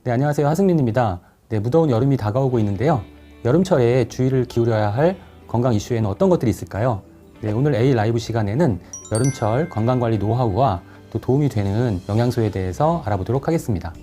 네, 안녕하세요. 하승민입니다. 네, 무더운 여름이 다가오고 있는데요. 여름철에 주의를 기울여야 할 건강 이슈에는 어떤 것들이 있을까요? 네, 오늘 A 라이브 시간에는 여름철 건강관리 노하우와 또 도움이 되는 영양소에 대해서 알아보도록 하겠습니다.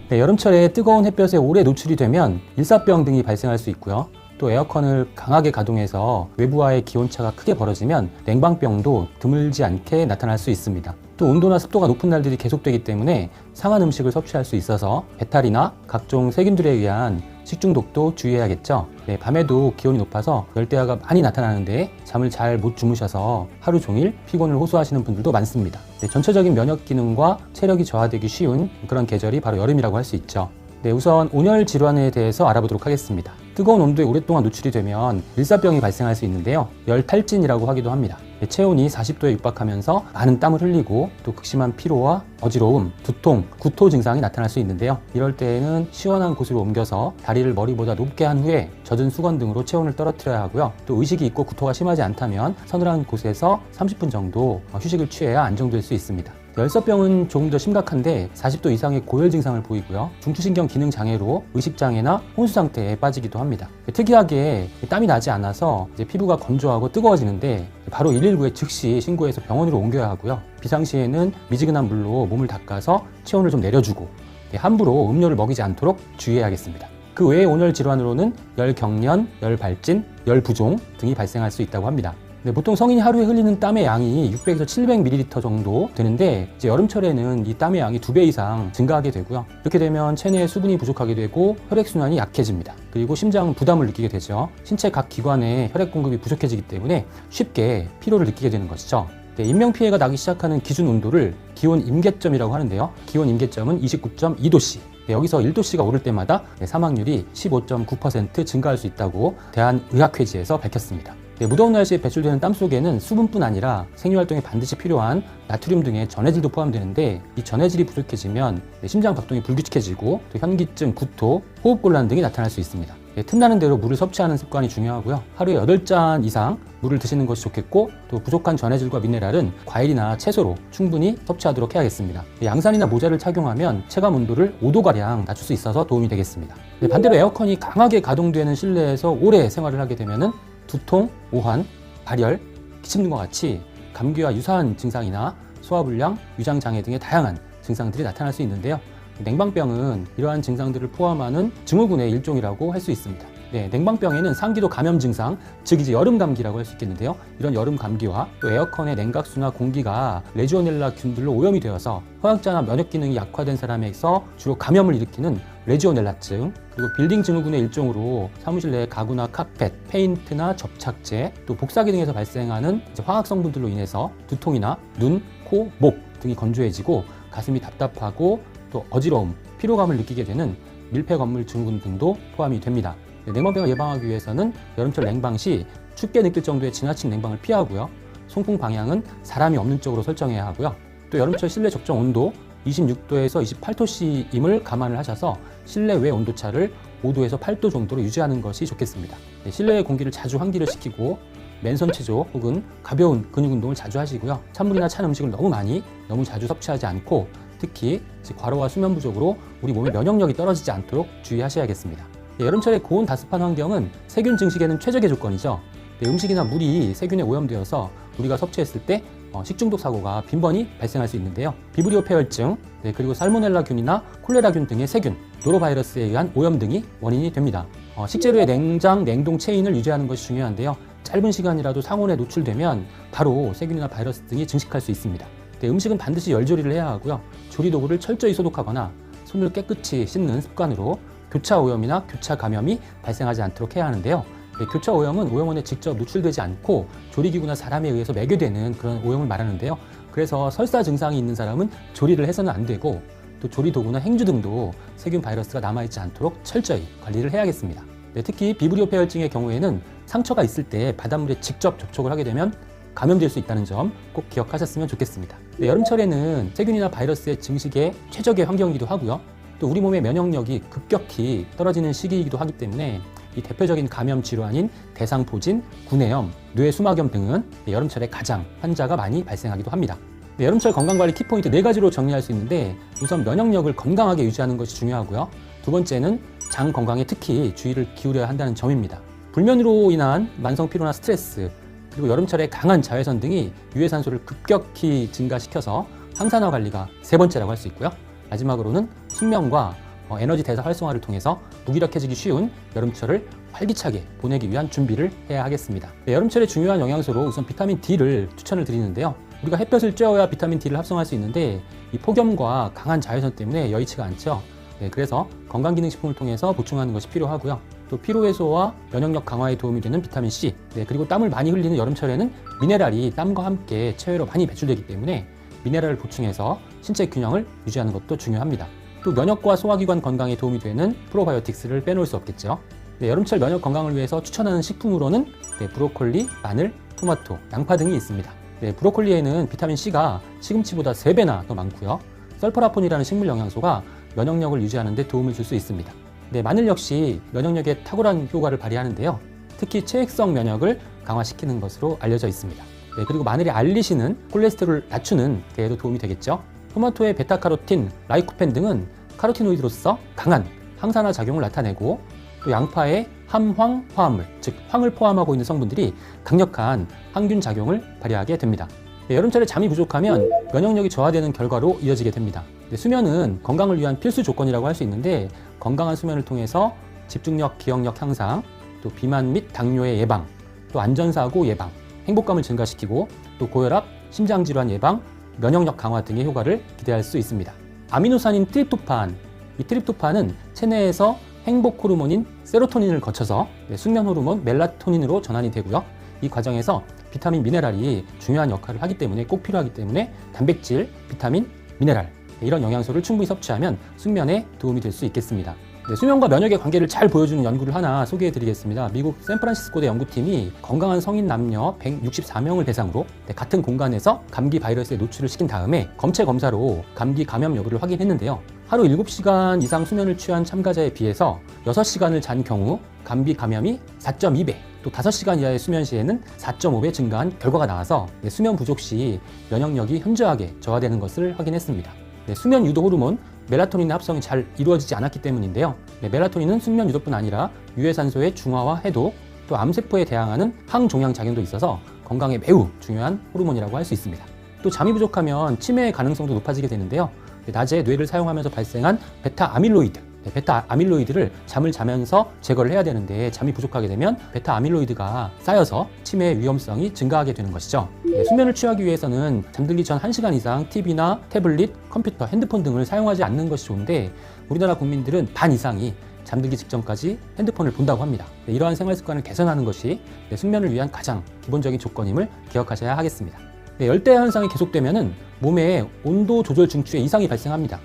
네, 여름철에 뜨거운 햇볕에 오래 노출이 되면 일사병 등이 발생할 수 있고요. 또 에어컨을 강하게 가동해서 외부와의 기온차가 크게 벌어지면 냉방병도 드물지 않게 나타날 수 있습니다. 또 온도나 습도가 높은 날들이 계속되기 때문에 상한 음식을 섭취할 수 있어서 배탈이나 각종 세균들에 의한 식중독도 주의해야겠죠. 네, 밤에도 기온이 높아서 열대야가 많이 나타나는데 잠을 잘 못 주무셔서 하루 종일 피곤을 호소하시는 분들도 많습니다. 네, 전체적인 면역 기능과 체력이 저하되기 쉬운 그런 계절이 바로 여름이라고 할 수 있죠. 네, 우선 온열 질환에 대해서 알아보도록 하겠습니다. 뜨거운 온도에 오랫동안 노출이 되면 일사병이 발생할 수 있는데요. 열탈진이라고 하기도 합니다. 네, 체온이 40도에 육박하면서 많은 땀을 흘리고 또 극심한 피로와 어지러움, 두통, 구토 증상이 나타날 수 있는데요. 이럴 때에는 시원한 곳으로 옮겨서 다리를 머리보다 높게 한 후에 젖은 수건 등으로 체온을 떨어뜨려야 하고요. 또 의식이 있고 구토가 심하지 않다면 서늘한 곳에서 30분 정도 휴식을 취해야 안정될 수 있습니다. 열사병은 조금 더 심각한데 40도 이상의 고열 증상을 보이고요. 중추신경 기능 장애로 의식장애나 혼수 상태에 빠지기도 합니다. 특이하게 땀이 나지 않아서 피부가 건조하고 뜨거워지는데 바로 119에 즉시 신고해서 병원으로 옮겨야 하고요. 비상시에는 미지근한 물로 몸을 닦아서 체온을 좀 내려주고 함부로 음료를 먹이지 않도록 주의해야겠습니다. 그 외의 온열 질환으로는 열경련, 열발진, 열부종 등이 발생할 수 있다고 합니다. 네, 보통 성인이 하루에 흘리는 땀의 양이 600에서 700ml 정도 되는데 이제 여름철에는 이 땀의 양이 2배 이상 증가하게 되고요. 이렇게 되면 체내에 수분이 부족하게 되고 혈액순환이 약해집니다. 그리고 심장은 부담을 느끼게 되죠. 신체 각 기관에 혈액 공급이 부족해지기 때문에 쉽게 피로를 느끼게 되는 것이죠. 네, 인명피해가 나기 시작하는 기준 온도를 기온 임계점이라고 하는데요. 기온 임계점은 29.2도씨. 네, 여기서 1도씨가 오를 때마다 사망률이 15.9% 증가할 수 있다고 대한의학회지에서 밝혔습니다. 네, 무더운 날씨에 배출되는 땀 속에는 수분뿐 아니라 생리활동에 반드시 필요한 나트륨 등의 전해질도 포함되는데 이 전해질이 부족해지면 심장 박동이 불규칙해지고 또 현기증, 구토, 호흡곤란 등이 나타날 수 있습니다. 네, 틈나는 대로 물을 섭취하는 습관이 중요하고요. 하루에 8잔 이상 물을 드시는 것이 좋겠고 또 부족한 전해질과 미네랄은 과일이나 채소로 충분히 섭취하도록 해야겠습니다. 네, 양산이나 모자를 착용하면 체감 온도를 5도가량 낮출 수 있어서 도움이 되겠습니다. 네, 반대로 에어컨이 강하게 가동되는 실내에서 오래 생활을 하게 되면 두통, 오한, 발열, 기침 등과 같이 감기와 유사한 증상이나 소화불량, 위장장애 등의 다양한 증상들이 나타날 수 있는데요. 냉방병은 이러한 증상들을 포함하는 증후군의 일종이라고 할 수 있습니다. 네, 냉방병에는 상기도 감염 증상, 즉 이제 여름 감기라고 할 수 있겠는데요. 이런 여름 감기와 또 에어컨의 냉각수나 공기가 레지오넬라 균들로 오염이 되어서 허약자나 면역 기능이 약화된 사람에서 주로 감염을 일으키는 레지오넬라증, 그리고 빌딩 증후군의 일종으로 사무실 내 가구나 카펫, 페인트나 접착제, 또 복사기 등에서 발생하는 화학 성분들로 인해서 두통이나 눈, 코, 목 등이 건조해지고 가슴이 답답하고 또 어지러움, 피로감을 느끼게 되는 밀폐건물 증후군 등도 포함이 됩니다. 냉방병을 예방하기 위해서는 여름철 냉방 시 춥게 느낄 정도의 지나친 냉방을 피하고요. 송풍 방향은 사람이 없는 쪽으로 설정해야 하고요. 또 여름철 실내 적정 온도 26도에서 28도씨임을 감안을 하셔서 실내 외 온도차를 5도에서 8도 정도로 유지하는 것이 좋겠습니다. 실내의 공기를 자주 환기를 시키고 맨손 체조 혹은 가벼운 근육 운동을 자주 하시고요. 찬물이나 찬 음식을 너무 자주 섭취하지 않고 특히 과로와 수면 부족으로 우리 몸의 면역력이 떨어지지 않도록 주의하셔야겠습니다. 여름철에 고온 다습한 환경은 세균 증식에는 최적의 조건이죠. 음식이나 물이 세균에 오염되어서 우리가 섭취했을 때 식중독 사고가 빈번히 발생할 수 있는데요. 비브리오 폐혈증, 그리고 살모넬라균이나 콜레라균 등의 세균, 노로바이러스에 의한 오염 등이 원인이 됩니다. 식재료의 냉장, 냉동 체인을 유지하는 것이 중요한데요. 짧은 시간이라도 상온에 노출되면 바로 세균이나 바이러스 등이 증식할 수 있습니다. 음식은 반드시 열조리를 해야 하고요. 조리도구를 철저히 소독하거나 손을 깨끗이 씻는 습관으로 교차 오염이나 교차 감염이 발생하지 않도록 해야 하는데요. 교차 오염은 오염원에 직접 노출되지 않고 조리기구나 사람에 의해서 매개되는 그런 오염을 말하는데요. 그래서 설사 증상이 있는 사람은 조리를 해서는 안 되고 또 조리도구나 행주 등도 세균 바이러스가 남아있지 않도록 철저히 관리를 해야겠습니다. 특히 비브리오 폐혈증의 경우에는 상처가 있을 때 바닷물에 직접 접촉을 하게 되면 감염될 수 있다는 점 꼭 기억하셨으면 좋겠습니다. 여름철에는 세균이나 바이러스의 증식에 최적의 환경이기도 하고요. 또 우리 몸의 면역력이 급격히 떨어지는 시기이기도 하기 때문에 이 대표적인 감염 질환인 대상포진, 구내염, 뇌수막염 등은 여름철에 가장 환자가 많이 발생하기도 합니다. 네, 여름철 건강관리 키포인트 4가지로 정리할 수 있는데 우선 면역력을 건강하게 유지하는 것이 중요하고요. 두 번째는 장 건강에 특히 주의를 기울여야 한다는 점입니다. 불면으로 인한 만성 피로나 스트레스, 그리고 여름철에 강한 자외선 등이 유해산소를 급격히 증가시켜서 항산화 관리가 세 번째라고 할 수 있고요. 마지막으로는 숙면과 에너지 대사 활성화를 통해서 무기력해지기 쉬운 여름철을 활기차게 보내기 위한 준비를 해야 하겠습니다. 네, 여름철의 중요한 영양소로 우선 비타민 D를 추천을 드리는데요. 우리가 햇볕을 쬐어야 비타민 D를 합성할 수 있는데 이 폭염과 강한 자외선 때문에 여의치가 않죠. 네, 그래서 건강기능식품을 통해서 보충하는 것이 필요하고요. 또 피로 해소와 면역력 강화에 도움이 되는 비타민 C, 네, 그리고 땀을 많이 흘리는 여름철에는 미네랄이 땀과 함께 체외로 많이 배출되기 때문에 미네랄을 보충해서 신체 균형을 유지하는 것도 중요합니다. 또 면역과 소화기관 건강에 도움이 되는 프로바이오틱스를 빼놓을 수 없겠죠. 네, 여름철 면역 건강을 위해서 추천하는 식품으로는 브로콜리, 마늘, 토마토, 양파 등이 있습니다. 네, 브로콜리에는 비타민 C가 시금치보다 3배나 더 많고요. 설퍼라폰이라는 식물 영양소가 면역력을 유지하는 데 도움을 줄 수 있습니다. 네, 마늘 역시 면역력에 탁월한 효과를 발휘하는데요. 특히 체액성 면역을 강화시키는 것으로 알려져 있습니다. 네, 그리고 마늘의 알리신은 콜레스테롤을 낮추는 데에도 도움이 되겠죠. 토마토의 베타카로틴, 라이코펜 등은 카로티노이드로서 강한 항산화 작용을 나타내고 또 양파의 함황 화합물, 즉 황을 포함하고 있는 성분들이 강력한 항균 작용을 발휘하게 됩니다. 네, 여름철에 잠이 부족하면 면역력이 저하되는 결과로 이어지게 됩니다. 네, 수면은 건강을 위한 필수 조건이라고 할 수 있는데 건강한 수면을 통해서 집중력, 기억력 향상, 또 비만 및 당뇨의 예방, 또 안전사고 예방, 행복감을 증가시키고 또 고혈압, 심장질환 예방, 면역력 강화 등의 효과를 기대할 수 있습니다. 아미노산인 트립토판, 이 트립토판은 체내에서 행복 호르몬인 세로토닌을 거쳐서 숙면 호르몬 멜라토닌으로 전환이 되고요. 이 과정에서 비타민, 미네랄이 중요한 역할을 하기 때문에 꼭 필요하기 때문에 단백질, 비타민, 미네랄 이런 영양소를 충분히 섭취하면 숙면에 도움이 될 수 있겠습니다. 네, 수면과 면역의 관계를 잘 보여주는 연구를 하나 소개해 드리겠습니다. 미국 샌프란시스코대 연구팀이 건강한 성인 남녀 164명을 대상으로 같은 공간에서 감기 바이러스에 노출을 시킨 다음에 검체 검사로 감기 감염 여부를 확인했는데요. 하루 7시간 이상 수면을 취한 참가자에 비해서 6시간을 잔 경우 감기 감염이 4.2배, 또 5시간 이하의 수면 시에는 4.5배 증가한 결과가 나와서 수면 부족 시 면역력이 현저하게 저하되는 것을 확인했습니다. 수면 유도 호르몬 멜라토닌의 합성이 잘 이루어지지 않았기 때문인데요. 멜라토닌은 숙면 유도뿐 아니라 유해산소의 중화와 해독, 또 암세포에 대항하는 항종양 작용도 있어서 건강에 매우 중요한 호르몬이라고 할 수 있습니다. 또 잠이 부족하면 치매의 가능성도 높아지게 되는데요. 낮에 뇌를 사용하면서 발생한 베타 아밀로이드, 베타 아밀로이드를 잠을 자면서 제거를 해야 되는데 잠이 부족하게 되면 베타 아밀로이드가 쌓여서 치매의 위험성이 증가하게 되는 것이죠. 수면을 취하기 위해서는 잠들기 전 1시간 이상 TV나 태블릿, 컴퓨터, 핸드폰 등을 사용하지 않는 것이 좋은데 우리나라 국민들은 반 이상이 잠들기 직전까지 핸드폰을 본다고 합니다. 이러한 생활 습관을 개선하는 것이 숙면을 위한 가장 기본적인 조건임을 기억하셔야 하겠습니다. 열대 현상이 계속되면 몸에 온도 조절 중추에 이상이 발생합니다.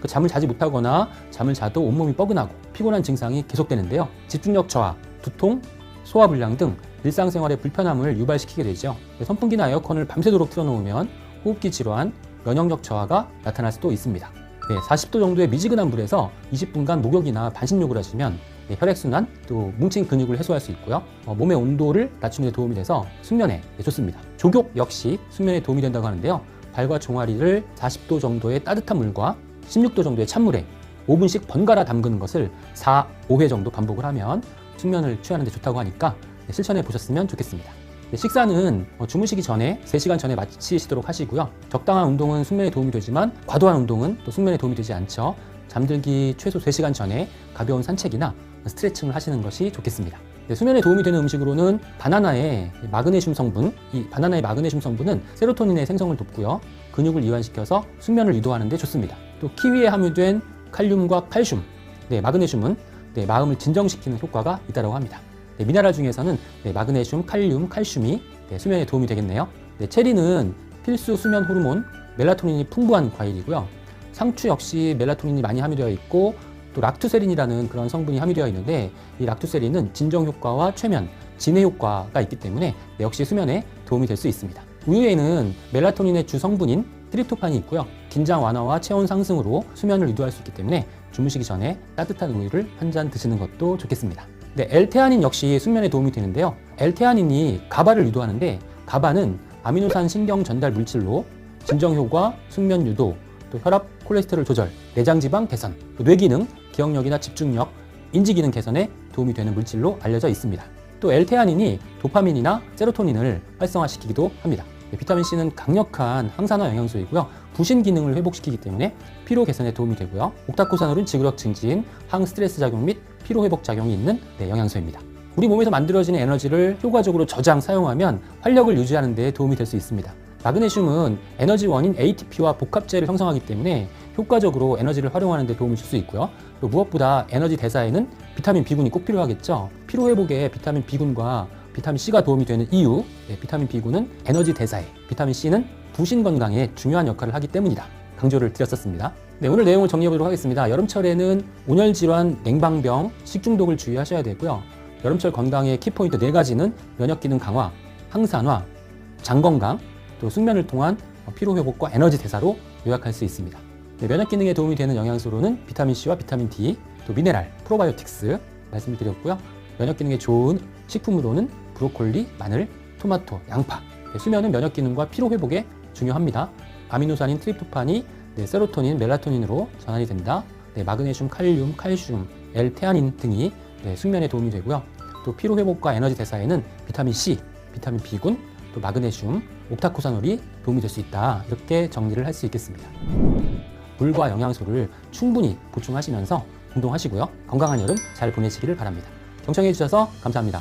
잠을 자지 못하거나 잠을 자도 온몸이 뻐근하고 피곤한 증상이 계속되는데요. 집중력 저하, 두통, 소화불량 등 일상생활의 불편함을 유발시키게 되죠. 선풍기나 에어컨을 밤새도록 틀어놓으면 호흡기 질환, 면역력 저하가 나타날 수도 있습니다. 40도 정도의 미지근한 물에서 20분간 목욕이나 반신욕을 하시면 혈액순환, 또 뭉친 근육을 해소할 수 있고요. 몸의 온도를 낮추는 데 도움이 돼서 숙면에 좋습니다. 조욕 역시 숙면에 도움이 된다고 하는데요. 발과 종아리를 40도 정도의 따뜻한 물과 16도 정도의 찬물에 5분씩 번갈아 담그는 것을 4, 5회 정도 반복을 하면 숙면을 취하는 데 좋다고 하니까 실천해 보셨으면 좋겠습니다. 식사는 주무시기 전에 3시간 전에 마치시도록 하시고요. 적당한 운동은 숙면에 도움이 되지만 과도한 운동은 또 숙면에 도움이 되지 않죠. 잠들기 최소 3시간 전에 가벼운 산책이나 스트레칭을 하시는 것이 좋겠습니다. 수면에 도움이 되는 음식으로는 바나나의 마그네슘 성분, 이 바나나의 마그네슘 성분은 세로토닌의 생성을 돕고요. 근육을 이완시켜서 숙면을 유도하는 데 좋습니다. 또 키위에 함유된 칼륨과 칼슘, 마그네슘은 마음을 진정시키는 효과가 있다고 합니다. 미네랄 중에서는 마그네슘, 칼륨, 칼슘이 수면에 도움이 되겠네요. 체리는 필수 수면 호르몬 멜라토닌이 풍부한 과일이고요. 상추 역시 멜라토닌이 많이 함유되어 있고 또 락투세린이라는 그런 성분이 함유되어 있는데 이 락투세린은 진정 효과와 최면, 진해 효과가 있기 때문에 역시 수면에 도움이 될 수 있습니다. 우유에는 멜라토닌의 주 성분인 트립토판이 있고요. 긴장 완화와 체온 상승으로 수면을 유도할 수 있기 때문에 주무시기 전에 따뜻한 우유를 한 잔 드시는 것도 좋겠습니다. L테아닌 역시 숙면에 도움이 되는데요. L테아닌이 가바를 유도하는데 가바는 아미노산 신경 전달 물질로 진정 효과, 숙면 유도, 또 혈압, 콜레스테롤 조절, 내장 지방 개선, 또 뇌 기능, 기억력이나 집중력, 인지 기능 개선에 도움이 되는 물질로 알려져 있습니다. 또 L테아닌이 도파민이나 세로토닌을 활성화시키기도 합니다. 비타민 C는 강력한 항산화 영양소이고요. 부신 기능을 회복시키기 때문에 피로 개선에 도움이 되고요. 옥타코사놀은 지구력 증진, 항스트레스 작용 및 피로 회복 작용이 있는 영양소입니다. 우리 몸에서 만들어지는 에너지를 효과적으로 사용하면 활력을 유지하는 데 도움이 될 수 있습니다. 마그네슘은 에너지원인 ATP와 복합재를 형성하기 때문에 효과적으로 에너지를 활용하는 데 도움을 줄 수 있고요. 또 무엇보다 에너지 대사에는 비타민 B군이 꼭 필요하겠죠. 피로 회복에 비타민 B군과 비타민 C가 도움이 되는 이유, 비타민 B군은 에너지 대사에, 비타민 C는 부신 건강에 중요한 역할을 하기 때문이다. 강조를 드렸었습니다. 오늘 내용을 정리해보도록 하겠습니다. 여름철에는 온열 질환, 냉방병, 식중독을 주의하셔야 되고요. 여름철 건강의 키포인트 4가지는 면역 기능 강화, 항산화, 장 건강, 또 숙면을 통한 피로 회복과 에너지 대사로 요약할 수 있습니다. 면역 기능에 도움이 되는 영양소로는 비타민 C와 비타민 D, 또 미네랄, 프로바이오틱스 말씀을 드렸고요. 면역 기능에 좋은 식품으로는 브로콜리, 마늘, 토마토, 양파. 수면은 면역 기능과 피로 회복에 중요합니다. 아미노산인 트립토판이 세로토닌, 멜라토닌으로 전환이 된다. 마그네슘, 칼륨, 칼슘, L테아닌 등이 숙면에 도움이 되고요. 또 피로 회복과 에너지 대사에는 비타민 C, 비타민 B군, 또 마그네슘, 옥타코사놀이 도움이 될 수 있다. 이렇게 정리를 할 수 있겠습니다. 물과 영양소를 충분히 보충하시면서 운동하시고요. 건강한 여름 잘 보내시기를 바랍니다. 경청해 주셔서 감사합니다.